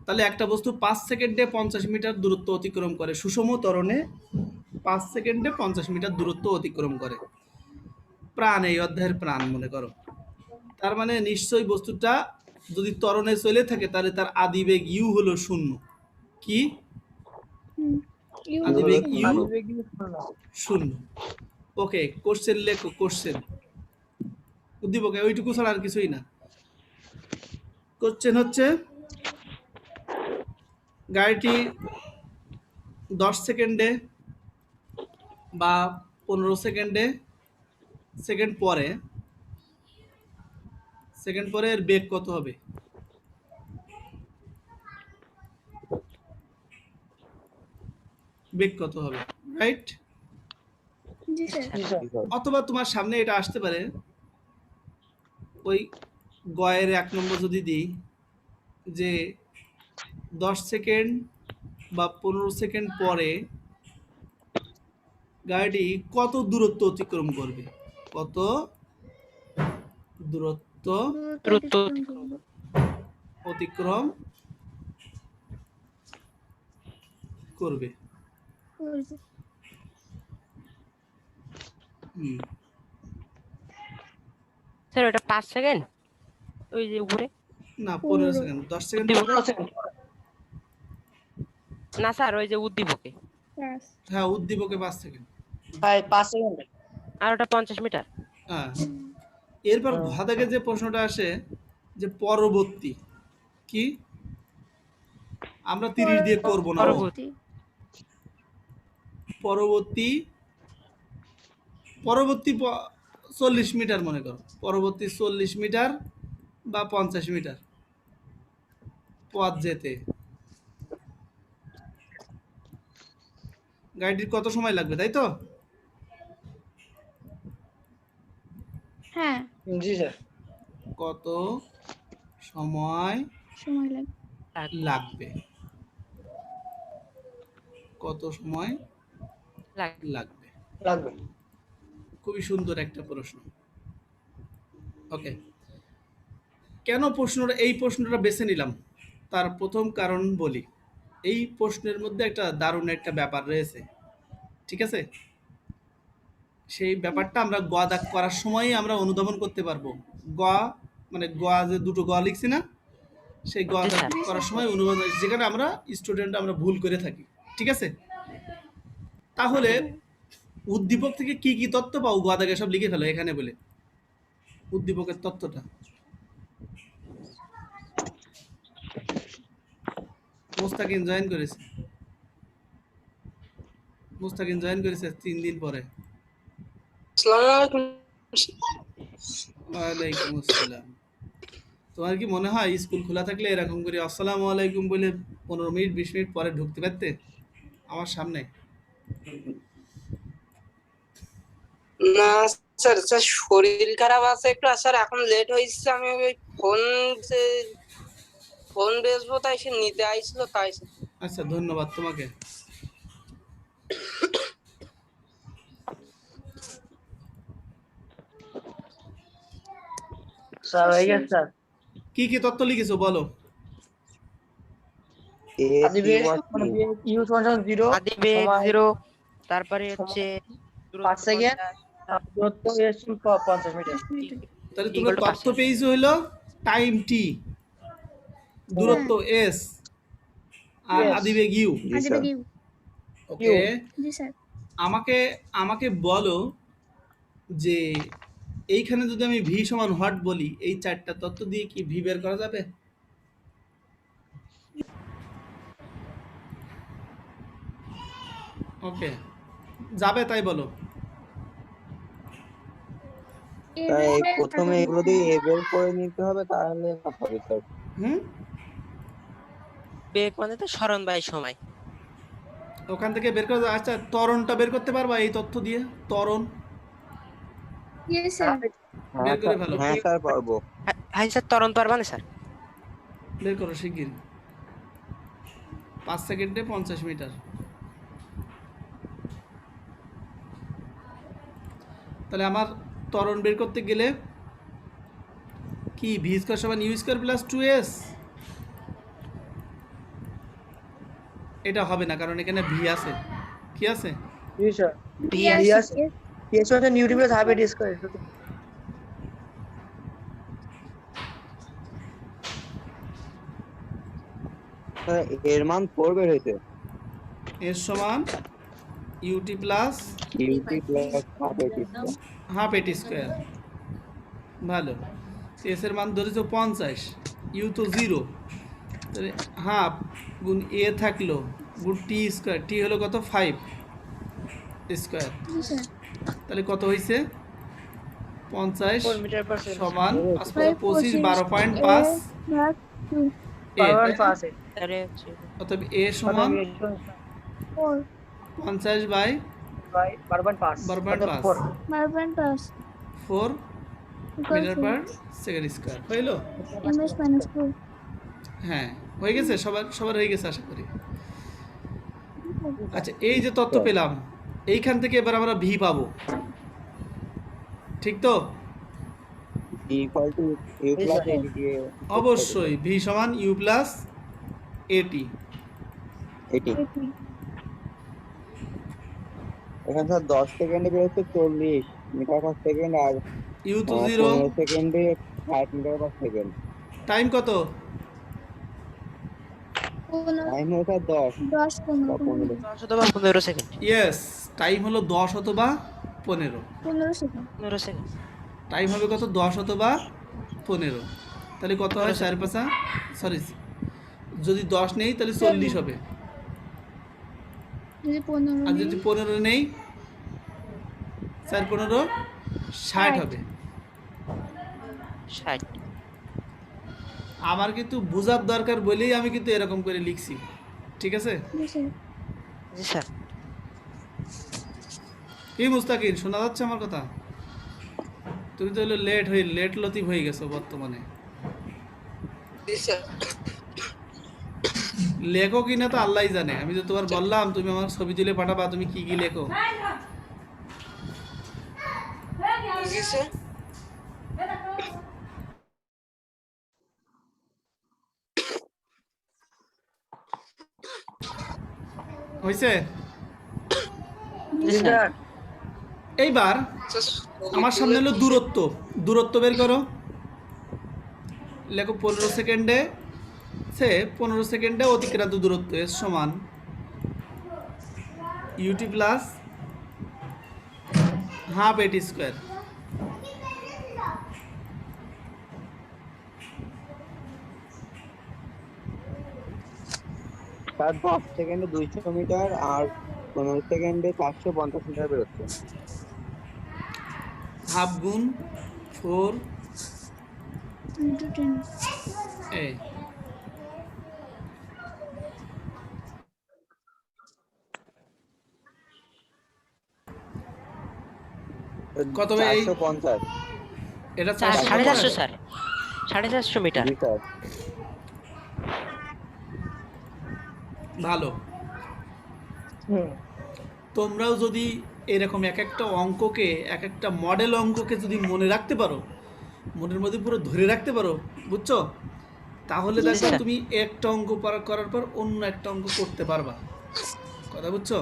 তাহলে একটা বস্তু 5 সেকেন্ডে 50 মিটার দূরত্ব অতিক্রম করে, সুষম ত্বরণে 5 সেকেন্ডে 50 মিটার দূরত্ব অতিক্রম করে। প্রাণ, এই অধ্যায়ের প্রাণ মনে করো। তার মানে নিশ্চয়ই বস্তুটা যদি ত্বরণে চলে থাকে তাহলে তার আদিবেগ ইউ হলো শূন্য। কি আদিবেগ ইউ শূন্য। ওকে, কোশ্চেন লেখো, কোশ্চেন উদ্দীপকে ওইটুকু ছাড়া আর কিছুই না। কোশ্চেন হচ্ছে গাড়িটি 10 সেকেন্ডে বা 15 সেকেন্ড পরে এর বেগ কত হবে? বেগ কত হবে, রাইট? অথবা তোমার সামনে এটা আসতে পারে, ওই গয়ের 1 নম্বর যদি দিই যে 10 সেকেন্ড বা 15 সেকেন্ড পরে গাড়িটি কত দূরত্ব অতিক্রম করবে, কত দূরত্ব অতিক্রম করবে। স্যার ওটা 5 সেকেন্ড, ওই যে উপরে না 15 সেকেন্ড, 10 সেকেন্ড না স্যার, ওই যে উদ্দীপকে। হ্যাঁ, উদ্দীপকে 5 সেকেন্ড, 5 সেকেন্ড, আর ওটা 50 মিটার। হ্যাঁ। এরপর ঘ থেকে যে প্রশ্নটা আসে যে পরবর্তী, কি আমরা 30 দিয়ে করব না, পরবর্তী 40 মিটার মনে করো, পরবর্তী 40 মিটার বা 50 মিটার পথ যেতে গাড়িটির কত সময় লাগবে, তাই তো? হ্যাঁ, জি স্যার। কত সময় লাগবে, কত সময় লাগবে। খুবই সুন্দর একটা প্রশ্ন। ওকে, কেন এই প্রশ্নটা বেছে নিলাম তার প্রথম কারণ বলি। এই প্রশ্নের মধ্যে একটা দারুণ একটা ব্যাপার রয়েছে, ঠিক আছে? সেই ব্যাপারটা আমরা গ দাগ করার সময়ই আমরা অনুধাবন করতে পারবো। গ মানে গ যে দুটো গ লিখছি না, সেই গ দাগ করার সময় অনুবাদ, যেখানে আমরা স্টুডেন্ট আমরা ভুল করে থাকি, ঠিক আছে? তাহলে উদ্দীপক থেকে কি কি তথ্য পাও, গ দাগে সব লিখে ফেলো এখানে বলে। উদ্দীপকের তথ্যটা মুস্তাকিন জয়েন করেছে, 3 দিন পরে। ওয়ালাইকুম আসসালাম। তোমার কি মনে হয় স্কুল খোলা থাকলে এরকম করে আসসালামু আলাইকুম বলে 15 মিনিট 20 মিনিট পরে ঢুকতে পারতে আমার সামনে? না স্যার, শরীর খারাপ আছে একটু, স্যার এখন লেট হয়েছে, আমি ওই ফোন বেচবো তাই সে নিতে আইছিল তাই। আচ্ছা, ধন্যবাদ তোমাকে। স্যার হয়ে গেছে স্যার। কি কি তথ্য লিখেছো বলো? আদিবেগ ইউ সমান 0, আদিবেগ 0, তারপরে হচ্ছে 5 সেকেন্ড, দূরত্ব s 50 মিটার। তাহলে তোমরা তথ্য পেয়েছো হলো টাইম টি, দূরত্ব এস, আর আদিবেগ ইউ। ওকে, আমাকে বলো যে এইখানে যদি আমি ভি সমান হোয়াট বলি, এই 4টা তথ্য দিয়ে কি ভি বের করা যাবে? ওকে, যাবে তাই বলো। তাই প্রথমে এগুলো দিয়ে এ বের করে নিতে হবে, তাহলে হবে স্যার। বেগ মানে তো সরণ বাই সময়, ওখান থেকে বের করে। আচ্ছা, ত্বরণটা বের করতে পারবা এই তথ্য দিয়ে? ত্বরণ বের করে ফেলো। হ্যাঁ স্যার, পারবো। হ্যাঁ স্যার, ত্বরণ পারবা না স্যার? বের করো শিগগির। 5 সেকেন্ডে 50 মিটার। তাহলে আমার ত্বরণ বের করতে গেলে কি ভি স্কয়ার সমান ইউ স্কয়ার প্লাস 2s? এটা হবে না, কারণ এখানে ভি আছে। কি আছে? জি স্যার ভি ভি আছে এস মানে new plus half A T square. এর মান 4 বের হইছে। এর সমান U T plus U T plus half A T square. Half A T square. ভালো। এস এর মান ধরেছো 50, ইউ তো 0, তাহলে হাফ গুণ এ থাকলো গুণ টি স্কয়ার, টি হলো কত 5 স্কয়ার, তাহলে কত হইছে 50 4 মিটার পার সেকেন্ড সমান 5 25 12.5 এ, তাই না? পাস এ তাহলে হচ্ছে অতএব এ সমান 50 by 12.5 12.5 4 metre per second square হইলো। হ্যাঁ হয়ে গেছে, সবার হয়ে গেছে আশা করি। আচ্ছা, এই যে তথ্য পেলাম, এইখান থেকে এবার আমরা ভি পাবো, ঠিক তো? ইকুয়াল টু ইউ প্লাস এটি দিয়ে অবশ্যই ভি সমান ইউ প্লাস এটি। এটি এখানে স্যার 10 সেকেন্ডে বের হচ্ছে 40 মিটার পার সেকেন্ড, আর ইউ তো 0, 15 সেকেন্ডে 60 মিটার পার সেকেন্ড। টাইম কত? টাইম হচ্ছে 10 বা 15। 10 অথবা 15 সেকেন্ড। ইয়েস, টাইম হলো 10 অথবা 15। 15 সেকেন্ড। টাইম হবে কত? 10 অথবা 15। তাহলে কত হয়? 4 সরি, যদি 10 নেই তাহলে 40 হবে, আর যদি 15 নেই 4 15 60 হবে। 60। আমার কিন্তু বোঝার দরকার বলেই আমি কিন্তু এরকম করে লিখছি, ঠিক আছে? জি স্যার। কি মুস্তাকিন, শোনা যাচ্ছে আমার কথা? তুমি তো হলো লেট লতিফ হয়ে গেছো বর্তমানে। লেখো কি না তো আল্লাহই জানে, আমি তো তোমার বললাম তুমি আমার ছবি তুলে পাঠাবা, তুমি কি কি লেখো। হয়েছে? জি স্যার। এইবার আমার সামনে হলো দূরত্ব বের করো। লেখো 15 সেকেন্ডে 15 সেকেন্ডে অতিক্রান্ত দূরত্ব এর সমান U T plus half A T square. তার 10 সেকেন্ডে 200 মিটার আর 15 সেকেন্ডে 450 মিটার বের হচ্ছে। হাফ গুণ 4 এই কত হবে? এই 450। এটা 450 স্যার। 450 মিটার। জি স্যার। ভালো। তোমরাও যদি এরকম এক একটা অঙ্ককে, এক একটা মডেল অঙ্ককে যদি মনে রাখতে পারো, মনের মধ্যে পুরো ধরে রাখতে পারো, বুঝছো, তাহলে দেখো স্যার। তুমি একটা অঙ্ক করার পর অন্য একটা অঙ্ক করতে পারবা। কথা বুঝছো?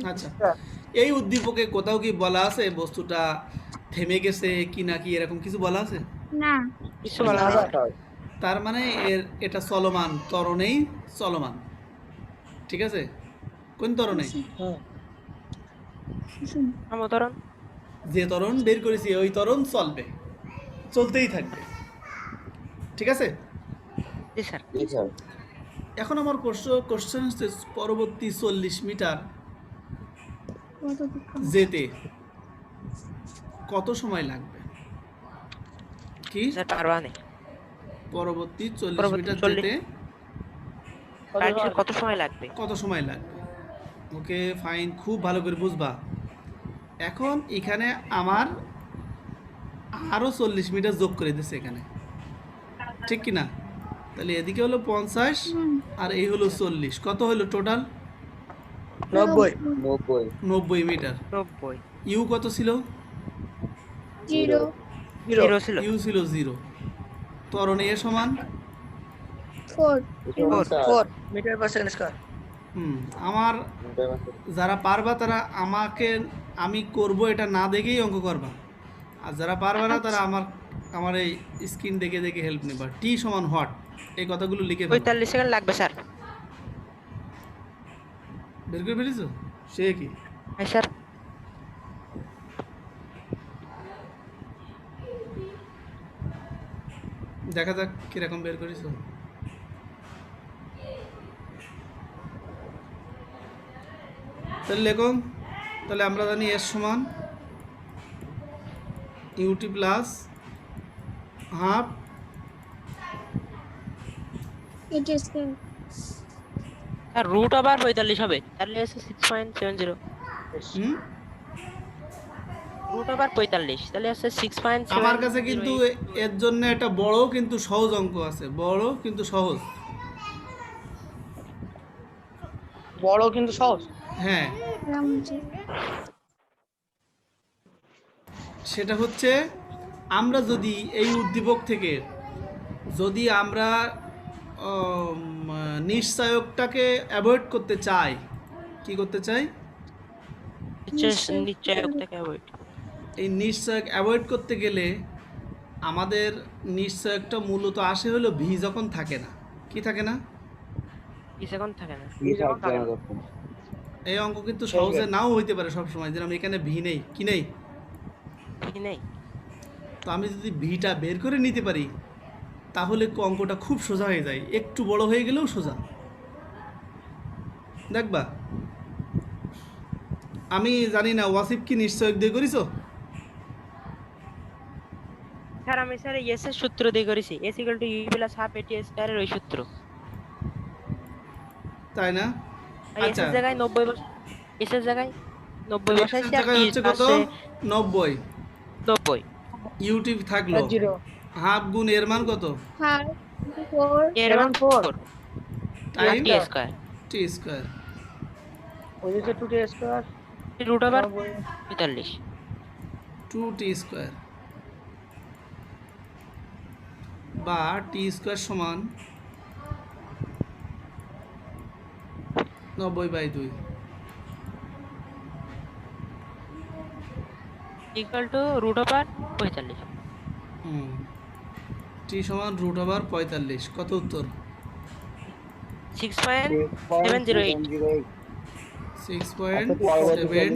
আচ্ছা, এই উদ্দীপকে কোথাও কি বলা আছে বস্তুটা থেমে গেছে কি না, কি এরকম কিছু বলা আছে? কিছু বলা নেই স্যার। তার মানে এটা চলমান, ত্বরণেই চলমান, ঠিক আছে? কোন ত্বরণে? সমতরণ। যে ত্বরণ বের করেছি ওই ত্বরণ চলবে, চলতেই থাকবে, ঠিক আছে? জি স্যার। জি স্যার। এখন আমার কোশ্চেন হচ্ছে পরবর্তী 40 মিটার যেতে কত সময় লাগবে? কি স্যার পারবা না। পরবর্তী 40 পরবর্তী মিটার 40 যেতে কত সময় লাগবে? কত সময় লাগবে? ওকে ফাইন, খুব ভালো করে বুঝবা। এখন এখানে আমার আরো 40 মিটার যোগ করে দিচ্ছে এখানে, ঠিক কি না? তাহলে এদিকে হলো 50 আর এই হলো 40, কত হলো টোটাল? 90 90 মিটার। 90। ইউ কত ছিল? জিরো ছিল। ইউ ছিল 0, ত্বরণ এ সমান 4 4 মিটার পার সেকেন্ড স্কয়ার। আমার যারা পারবা তারা আমাকে আমি করব এটা না দেখেই অঙ্ক করবা, আর যারা পারবে না তারা আমার এই স্ক্রিন দেখে দেখে হেল্প নেবা। টি সমান হট, এই কথাগুলো লিখে ফেলো। 45 সেকেন্ড লাগবে স্যার। বের করে ফেলেছো? সে কি হ্যাঁ স্যার। দেখা যাক কিরকম বের করেছো। তাহলে লেখো, তাহলে আমরা জানি এস সমান U T plus half sir root আবার 45 হবে, তাহলে আছে 6.70। রুট আবার 45, তাহলে আছে 6.7। আমার কাছে কিন্তু এর জন্য একটা বড় কিন্তু সহজ অঙ্ক আছে, বড় কিন্তু সহজ। বড় কিন্তু সহজ। হ্যাঁ, সেটা হচ্ছে আমরা যদি এই উদ্দীপক থেকে যদি আমরা নিশ্চয়কটাকে অ্যাভয়েড করতে চাই, কি করতে চাই? নিশ্চয়কটাকে অ্যাভয়েড। এই নিশ্চয়ক অ্যাভয়েড করতে গেলে আমাদের নিশ্চয়কটা মূলত আসে হলো ভি যখন থাকে না। কি থাকে না? কি সেকেন্ড থাকে না। এই অঙ্ক কিন্তু সহজে নাও হইতে পারে সব সময়, যেরকম এখানে ভি নেই, কি নেই? কি নেই। তো আমি যদি ভিটা বের করে নিতে পারি তাহলে অঙ্কটা খুব সোজা হয়ে যায়, একটু বড় হয়ে গেলেও সোজা। দেখবা, আমি জানি না ওয়াসিফ কি নিশ্চয়ক দিয়ে করিছো? স্যার আমি স্যার এস এর সূত্র দিয়ে করেছি, S equal to U plus half A T square এর ওই সূত্র। তাই না? এস আচ্ছা, এর জায়গায় 90 বস, এস এর জায়গায় 90 বসাইছি, আর জায়গায় হচ্ছে কত? 90। 90 ইউটি থাকলো, 0 হাফ গুণ এর মান কত? এর মান 4 time t square. T square ওই যে 2 t square root over 45। 2t square বা টি স্কয়ার সমান 90/2 equal to root over 45। T সমান √45। কত উত্তর? 6.708। 6.708।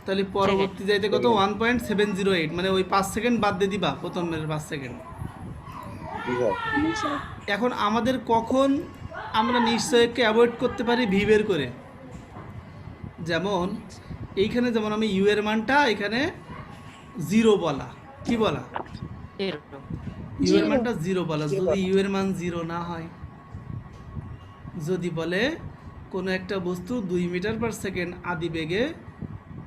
তাহলে পরবর্তী যাইতে কত? 1.708, মানে ওই 5 সেকেন্ড বাদ দিয়ে দিবা প্রথমের 5 সেকেন্ড। এখন আমাদের কখন আমরা নিশ্চয়কে অ্যাভয়েড করতে পারি ভি বের করে? যেমন এইখানে যেমন আমি ইউ এর মানটা এখানে 0 বলা, কি বলা? ইউ এর মানটা 0 বলা। যদি ইউ এর মান 0 না হয়, যদি বলে কোনো একটা বস্তু 2 মিটার পার সেকেন্ড আদি বেগে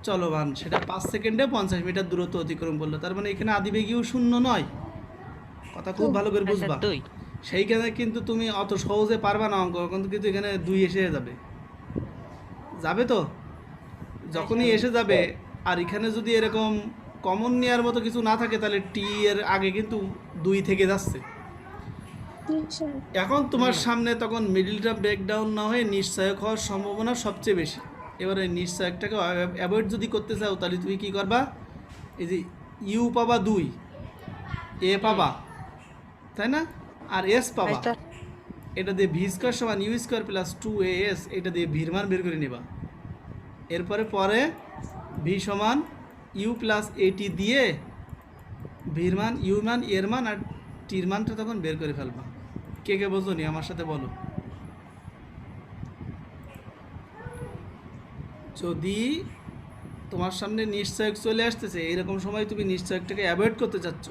চলমান, সেটা 5 সেকেন্ডে 50 মিটার দূরত্ব অতিক্রম করলো, তার মানে এখানে আদি বেগেও 0 নয়। কথা খুব ভালো করে বুঝবা। সেইখানে কিন্তু তুমি অত সহজে পারবা না অঙ্ক, কিন্তু এখানে 2 এসে যাবে, যাবে তো। যখনই এসে যাবে, আর এখানে যদি এরকম কমন নেওয়ার মতো কিছু না থাকে, তাহলে টি এর আগে কিন্তু 2 থেকে যাচ্ছে। এখন তোমার সামনে তখন মিডিলটা ব্রেকডাউন না হয়ে নিশ্চয়ক হওয়ার সম্ভাবনা সবচেয়ে বেশি। এবারে নিশ্চয়কটাকে অ্যাভয়েড যদি করতে চাও, তাহলে তুমি কি করবা? এই যে ইউ পাবা 2, এ পাবা, তাই না, আর এস পাবা। এটা দিয়ে ভি স্কয়ার সমান ইউ স্কয়ার প্লাস 2as, এটা দিয়ে ভির মান বের করে নেবা। এরপরে ভি সমান ইউ প্লাস এটি দিয়ে ভির মান, ইউ মান, এর মান আর টির মানটা তখন বের করে ফেলবা। কে কে বোঝো নি আমার সাথে বলো। যদি তোমার সামনে নিশ্চয়ক চলে আসতেছে, এইরকম সময় তুমি নিশ্চয়কটাকে অ্যাভয়েড করতে চাচ্ছ,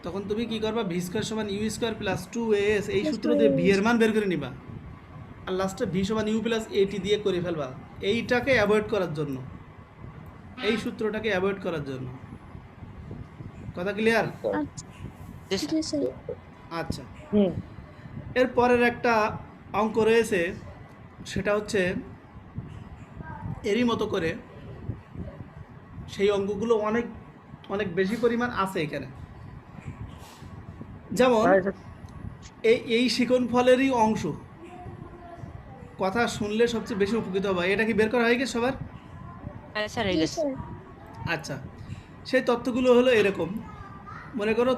তখন তুমি কি করবা? ভি স্কয়ার সমান ইউ স্কয়ার প্লাস 2as, এই সূত্র দিয়ে ভি এর মান বের করে নিবা, আর লাস্টে ভি সমান ইউ প্লাস এটি দিয়ে করে ফেলবা। এইটাকে অ্যাভয়েড করার জন্য, এই সূত্রটাকে অ্যাভয়েড করার জন্য। কথা ক্লিয়ার? আচ্ছা, এর পরের একটা অঙ্ক রয়েছে, সেটা হচ্ছে এরই মতো করে সেই অঙ্কগুলো অনেক অনেক বেশি পরিমাণ আছে এখানে। যেমন এই শিকন ফলেরই অংশ, কথা শুনলে সবচেয়ে বেশি উপকৃত হবে। এটা কি বের করা হয়ে গেছে সবার? হ্যাঁ স্যার হয়ে গেছে। আচ্ছা, সেই তথ্যগুলো হলো এরকম। মনে করো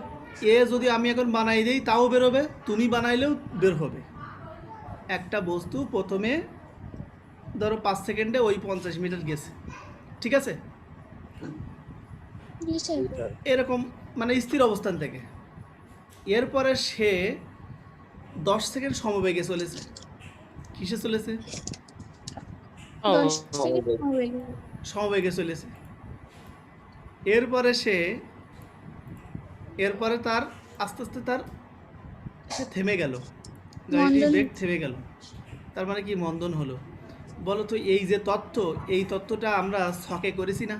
এ যদি আমি এখন বানাই দিই তাও বেরোবে, তুমি বানাইলেও বের হবে। একটা বস্তু প্রথমে ধরো 5 সেকেন্ডে ওই 50 মিটার গেছে, ঠিক আছে? এরকম মানে স্থির অবস্থান থেকে। এরপরে সে 10 সেকেন্ড সমবেগে চলেছে। কিসে চলেছে? সমবেগে চলেছে। এরপরে তার আস্তে আস্তে সে থেমে গেল, গাড়িটির বেগ থেমে গেল। তার মানে কি মন্দন হলো? বলো তো, এই যে তথ্য, এই তথ্যটা আমরা ছকে করেছি না?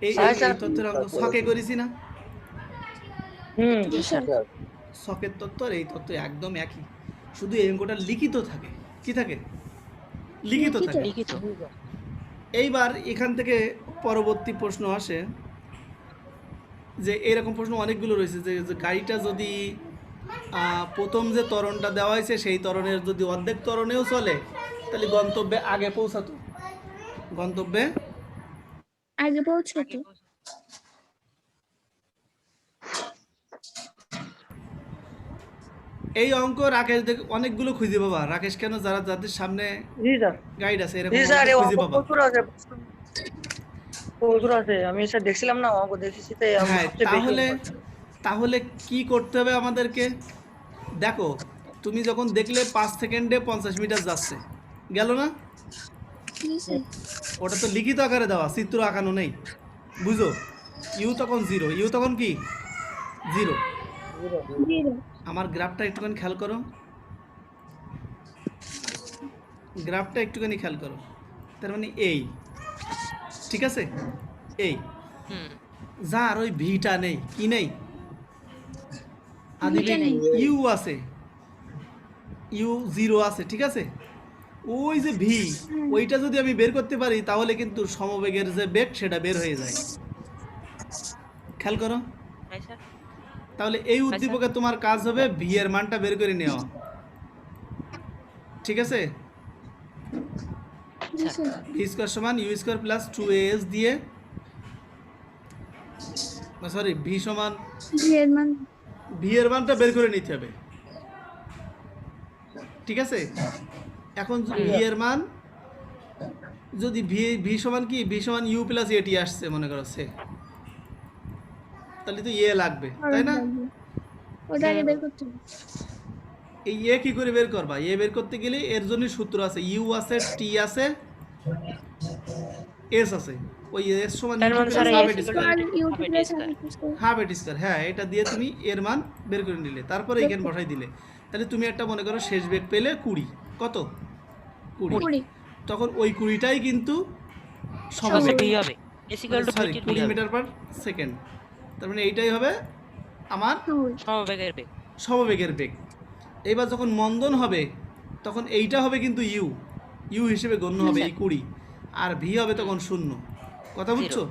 এই তথ্যের আমরা ছকে করেছি না? ছকের তথ্য আর এই তথ্য একদম একই, শুধু এই অঙ্কটা লিখিত থাকে। কি থাকে? লিখিত থাকে। এইবার এখান থেকে পরবর্তী প্রশ্ন আসে যে এরকম প্রশ্ন অনেকগুলো রয়েছে যে গাড়িটা যদি প্রথম যে ত্বরণটা দেওয়া হয়েছে সেই ত্বরণের যদি অর্ধেক ত্বরণেও চলে তাহলে গন্তব্যে আগে পৌঁছাতো। এই অঙ্ক রাকেশ অনেকগুলো খুঁজে পাবা। রাকেশ কেন, যাদের সামনে গাইড আছে এরকম খুঁজে পাবা। আমি স্যার দেখছিলাম না, অঙ্ক দেখেছি তাই হ্যাঁ, তাহলে কি করতে হবে আমাদেরকে? দেখো, তুমি যখন দেখলে 5 সেকেন্ডে 50 মিটার যাচ্ছে, গেল না? ওটা তো লিখিত আকারে দেওয়া, চিত্র আঁকানো নেই, বুঝো? ইউ তখন 0, ইউ তখন কি 0। আমার গ্রাফটা একটুখানি খেয়াল করো, তার মানে এই, ঠিক আছে? এই যার ওই ভিটা নেই, কি নেই? ইউ আছে, ইউ 0 আছে, ঠিক আছে? ওই যে ভি, ওইটা যদি আমি বের করতে পারি তাহলে কিন্তু সমবেগের যে বেগ সেটা বের হয়ে যায়। খেয়াল করো, তাহলে এই উদ্দীপকে তোমার কাজ হবে ভি এর মানটা বের করে নেওয়া, ঠিক আছে? ভি স্কয়ার সমান ইউ স্কয়ার প্লাস 2as দিয়ে, সরি, ভি সমান ভি এর মানটা বের করে নিতে হবে, ঠিক আছে? এখন ভি এর মান যদি ভি সমান কি, ভি সমান ইউ প্লাস এটি আসছে মনে করো সে, তাহলে তো এ লাগবে, তাই না? এই এ কি করে বের করবা? এ বের করতে গেলে এর জন্য সূত্র আছে, ইউ আছে, টি আছে, এস আছে। ওই এস সমান হাফ এটি স্কয়ার, হ্যাঁ, এটা দিয়ে তুমি এর মান বের করে নিলে, তারপরে এখানে বসাই দিলে। তাহলে তুমি একটা মনে করো শেষ বেগ পেলে 20, কত? 20। তখন ওই 20টাই কিন্তু সমবেগ হবে, 20 মিটার পার সেকেন্ড। তার মানে এইটাই হবে আমার সমবেগের বেগ। এবার যখন মন্দন হবে তখন এইটা হবে কিন্তু ইউ হিসেবে গণ্য হবে এই 20, আর ভি হবে তখন 0। কথা বুঝছো?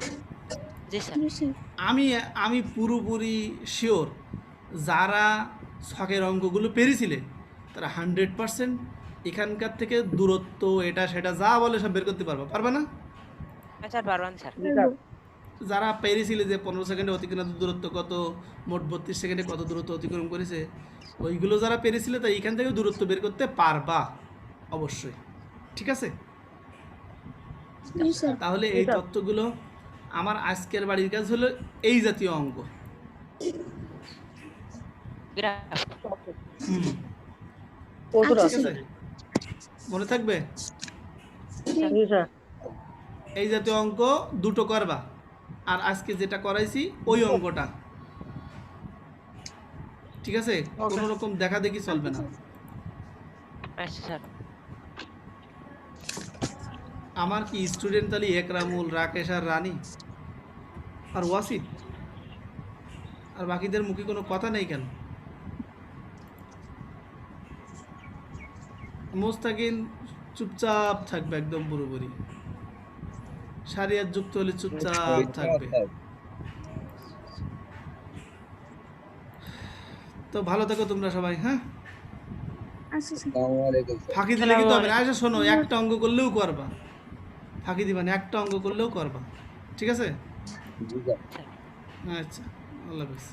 আমি পুরোপুরি শিওর যারা ছকের অঙ্কগুলো পেরেছিলে তারা 100% এখানকার থেকে দূরত্ব এটা সেটা যা বলে সব বের করতে পারবে না? যারা পেরেছিলে যে 15 সেকেন্ডে অতিক্রান্ত দূরত্ব কত, মোট 32 সেকেন্ডে কত দূরত্ব অতিক্রম করেছে, ওইগুলো যারা পেরেছিলে তাই এখান থেকে দূরত্ব বের করতে পারবা অবশ্যই, ঠিক আছে? তাহলে এই তথ্যগুলো আমার আজকের বাড়ির কাজ হলো এই জাতীয় অঙ্ক। মনে থাকবে? এই জাতীয় অঙ্ক দুটো করবা, আর আজকে যেটা করাইছি ওই অঙ্কটা, ঠিক আছে? কোনো রকম দেখা দেখি চলবে না। আমার কি স্টুডেন্ট তাহলে একরামুল, রাকেশ আর রানী আর ওয়াসিদ, আর বাকিদের মুখে কোনো কথা নেই কেন? মোস্তাকিন চুপচাপ থাকবে একদম পুরোপুরি। শারিয়াত যুক্ত হলে চুপচাপ শরীর থাকবে। খারাপ। তো ভালো থাকো তোমরা সবাই, হ্যাঁ। আসসালামু আলাইকুম স্যার। ফাঁকি দিলে কিন্তু হবে না। আচ্ছা শোনো, একটা অঙ্ক করলেও করবা, ফাঁকি দিবা না, একটা অঙ্ক করলেও করবা, ঠিক আছে? জি স্যার। আচ্ছা, আল্লাহ হাফেজ।